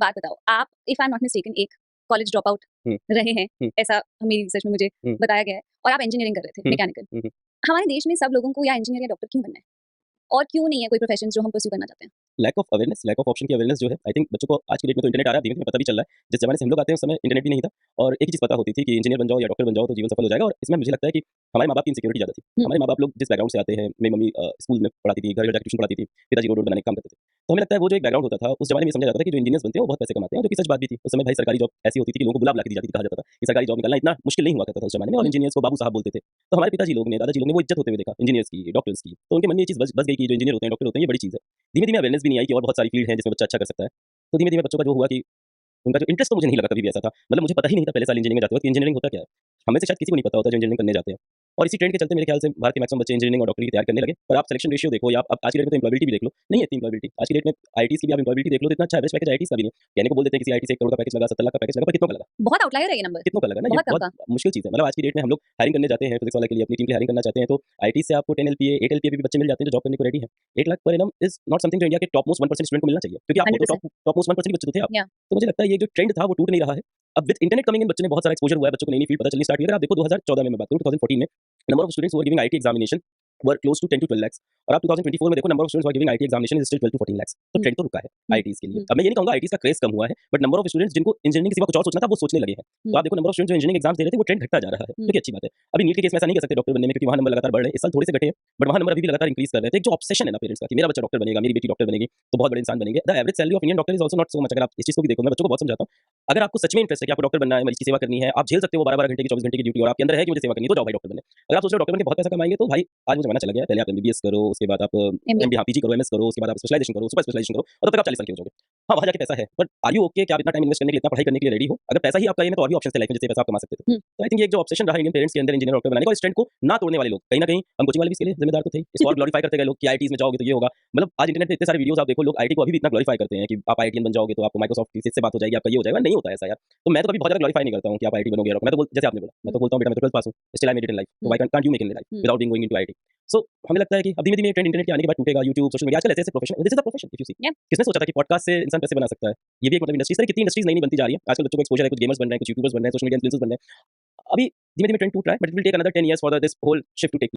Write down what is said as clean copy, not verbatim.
बात बताओ, आप if I am not mistaken एक कॉलेज ड्रॉप आउट हुँ, रहे हैं, हुँ, ऐसा मेरी रिसर्च में मुझे हुँ, बताया गया है और आप इंजीनियरिंग कर रहे थे, हुँ, मैकेनिकल। हुँ, हुँ। हमारे देश में सब लोगों को या इंजीनियर या डॉक्टर क्यों बनना है? और क्यों नहीं है कोई प्रोफेशन जो हम परस्यू करना चाहते हैं? Lack of awareness, lack of option की अवेयरनेस जो है, आई थिंक बच्चों को आज की डेट में तो इंटरनेट आ रहा है, धीमे-धीमे पता भी चल रहा है। जिस ज़माने से हम लोग आते हैं, उस समय इंटरनेट भी नहीं था और एक ही चीज़ पता होती थी कि इंजीनियर बन जाओ या डॉक्टर बन जाओ तो जीवन सफल हो जाएगा और इसमें मुझे लगता है कि हमारे माँ-बाप की इनसिक्योरिटी ज़्यादा थी। हुँ, हमारे माँ-बाप लोग जिस बैकग्राउंड से आते हैं, मेरी मम्मी स्कूल में पढ़ाती थी, घर-घर जाके ट्यूशन पढ़ाती थी, पिताजी रोड-वोड बनाने का काम करते थे। तो हमें लगता है वो जो एक बैकग्राउंड होता था, उस ज़माने में ये समझा जाता था कि जो इंजीनियर्स बनते हैं, वो बहुत पैसे कमाते हैं, जो कि सच बात भी थी। उस समय भाई सरकारी जॉब ऐसी होती थी कि लोगों को बुला-बुला के दी जाती थी, कहा जाता था कि सरकारी जॉब निकालना इतना मुश्किल नहीं हुआ करता था उस ज़माने में और हुँ, इंजीनियर्स को बाबू साहब बोलते थे। तो हमारे पिताजी लोग ने, दादाजी लोग ने वो इज़्ज़त होते हुए देखा इंजीनियर्स की, डॉक्टर्स की। तो उनके मन में ये चीज़ बस बस गई कि जो इंजीनियर होते हैं, डॉक्टर होते हैं, ये बड़ी चीज़ है। धीमे-धीमे अवेयरनेस भी नहीं आई कि और बहुत सारी फील्ड हैं जिसमें बच्चा अच्छा कर सकता है। तो धीमे-धीमे बच्चों का जो हुआ कि उनका जो इंटरेस्ट तो मुझे नहीं लगा कभी भी ऐसा था। मतलब मुझे पता ही नहीं था पहले साल इंजीनियरिंग में जाते वक़्त कि इंजीनियरिंग होता क्या है? हमें से शायद किसी को नहीं पता होता जो इंजीनियरिंग करने जाते हैं। और इसी ट्रेंड के चलते मेरे ख्याल से भारत के मैक्सिमम बच्चे इंजीनियरिंग और डॉक्टरी की तैयारी करने लगे। पर आप सिलेक्शन रेशियो देखो या आप आज की डेट में तो एम्प्लॉयबिलिटी भी देख लो, नहीं है इतनी एम्प्लॉयबिलिटी। आज की डेट में आईआईटीज़ की भी आप एम्प्लॉयबिलिटी देख लो तो इतना अच्छा एवरेज पैकेज आईआईटीज़ का भी नहीं है। कहने को बोल देते हैं किसी आईआईटी से 1 करोड़ का पैकेज लगा, 70 लाख का पैकेज लगा, पर कितनों का लगा? बहुत आउटलायर है ये नंबर, कितनों का लगा ना? ये बहुत कम बहुत का। मुश्किल चीज़ है। मतलब आज की डेट में हम लोग हायरिंग करने जाते हैं फिज़िक्स वाला के लिए, अपनी टीम के लिए हायरिंग करना चाहते हैं, तो आईआईटी से आपको 10 एलपीए, 8 एलपीए भी बच्चे मिल जाते हैं जो जॉब करने को रेडी हैं। 1 lakh per annum is not something जो इंडिया के टॉप मोस्ट 1% स्टूडेंट को मिलना चाहिए। क्योंकि आप हो तो 100%। टॉप मोस्ट 1% ही बच्चे तो थे आप। या तो मुझे लगता है ये जो ट्रेंड था वो टूट नहीं रहा है। अब विद इंटरनेट कमिंग इन बच्चों ने बहुत सारा एक्सपोज़र हुआ है, बच्चों को नई-नई फील्ड पता चलनी स्टार्ट हुई है। अगर आप देखो 2014 में मैं बात करूँ 2014 में number of students who are giving IIT examination were close to 10 to 12 lakhs और आप 2024 में देखो number of students who are giving IIT examination is still 12 to 14 lakhs। तो हुँ, ट्रेंड तो रुका है हुँ, आईआईटीज़ के लिए। हुँ, अब मैं ये नहीं कहूँगा आईआईटीज़ का क्रेज़ कम हुआ है, बट नंबर ऑफ स्टूडेंट्स जिनको इंजीनियरिंग के सिवा कुछ और सोचना था वो सोचने लगे हैं। तो हुँ, आप देखो नंबर ऑफ स्टूडेंट्स जो इंजीनियरिंग एग्जाम्स दे रहे थे वो ट्रेंड घटता जा रहा है, हुँ, जो कि अच्छी बात है। अभी नीट के केस में ऐसा नहीं कह सकते डॉक्टर बनने में क्योंकि वहाँ नंबर लगातार बढ़ रहे हैं। इस साल थोड़े से घटे हैं, बट वहाँ नंबर अभी भी लगातार इंक्रीज़ कर रहे हैं। तो एक जो ऑब्सेशन है ना पेरेंट्स का कि मेरा बच्चा डॉक्टर बनेगा, मेरी बेटी डॉक्टर बनेगी, तो बहुत बड़े इंसान बनेंगे। The average salary of Indian doctor is also not so much. अगर आप इस चीज़ को भी देखो, मैं बच्चों को बहुत समझाता हूँ, अगर आपको सच में इंटरेस्ट है कि आपको डॉक्टर बनना है, मरीज की सेवा करनी है, आप झेल सकते हो 12-12 घंटे की, 24 घंटे की ड्यूटी और आपके अंदर है कि मुझे सेवा करनी है, तो जाओ भाई डॉक्टर बनने। अगर आप सोच रहे हो डॉक्टर बन के बहुत पैसा कमाएँगे, तो भाई आज वो ज़माना चला गया है। पहले आप एमबीबीएस करो, उसके बाद आप एमबीए। एमडी हाँ, पीजी करो, एमएस करो, उसके बाद आप स्पेशलाइजेशन करो, सुपर स्पेशलाइजेशन करो और तब तक आप 40 साल के हो जाओगे। हाँ, वहाँ जाके पैसा है, बट आर यू ओके कि आप इतना टाइम इन्वेस्ट करने के लिए, इतना पढ़ाई करने के लिए रेडी हो? अगर पैसा ही आपका एम है तो और भी ऑप्शंस थे लाइफ में जिससे पैसा आप कमा सकते थे। हुँ, तो आई थिंक ये एक जो ऑब्सेशन रहा इंडियन पेरेंट्स के अंदर इंजीनियर डॉक्टर बनाने का और इस ट्रेंड को ना तोड़ने वाले लोग, कहीं न कहीं हम कोचिंग वाले भी इसके लिए जिम्मेदार तो थे ही। इसको और ग्लोरीफाई करते गए लोग कि आईआईटीज़ में जाओगे तो ये होगा। मतलब आज इंटरनेट पे इतने सारे वीडियोज़ आप देखो, लोग आईआईटी को अभी भी इतना ग्लोरीफाई करते हैं कि आप आईआईटीएन बन जाओगे तो आपको माइक्रोसॉफ्ट की से बात हो जाएगी, आपका ये हो जाएगा। नहीं होता है ऐसा यार। तो मैं तो कभी बहुत ज़्यादा ग्लोरीफाई नहीं करता हूँ कि आप आईआईटी बनोगे। मैं तो जैसे आपने बोला, मैं हुँ, तो बोलता हूँ बेटा मैं तो 12th पास हूँ, still I made it in life, तो हुँ, why can't you make in life हुँ, without being going into IIT. So हमें लगता है कि अब धीमे-धीमे ये ट्रेंड इंटरनेट के आने के बाद टूटेगा। यूट्यूब, सोशल मीडिया आजकल ऐसे-ऐसे profession, this is a profession if you see. या किसने सोचा था कि पॉडकास्ट से इंसान पैसे बना सकता है? ये भी एक मतलब इंडस्ट्री, इस तरह कितनी इंडस्ट्रीज़ नई-नई बनती जा रही हैं। आजकल बच्चों को एक्सपोज़र है, कुछ गेमर्स बन रहे हैं, कुछ यूट्यूबर्स बन रहे हैं, सोशल मीडिया इन्फ्लुएंसर्स बन रहे हैं। अभी धीमे-धीमे ट्रेंड टूट रहा है, but it will take another 10 years for this whole shift to take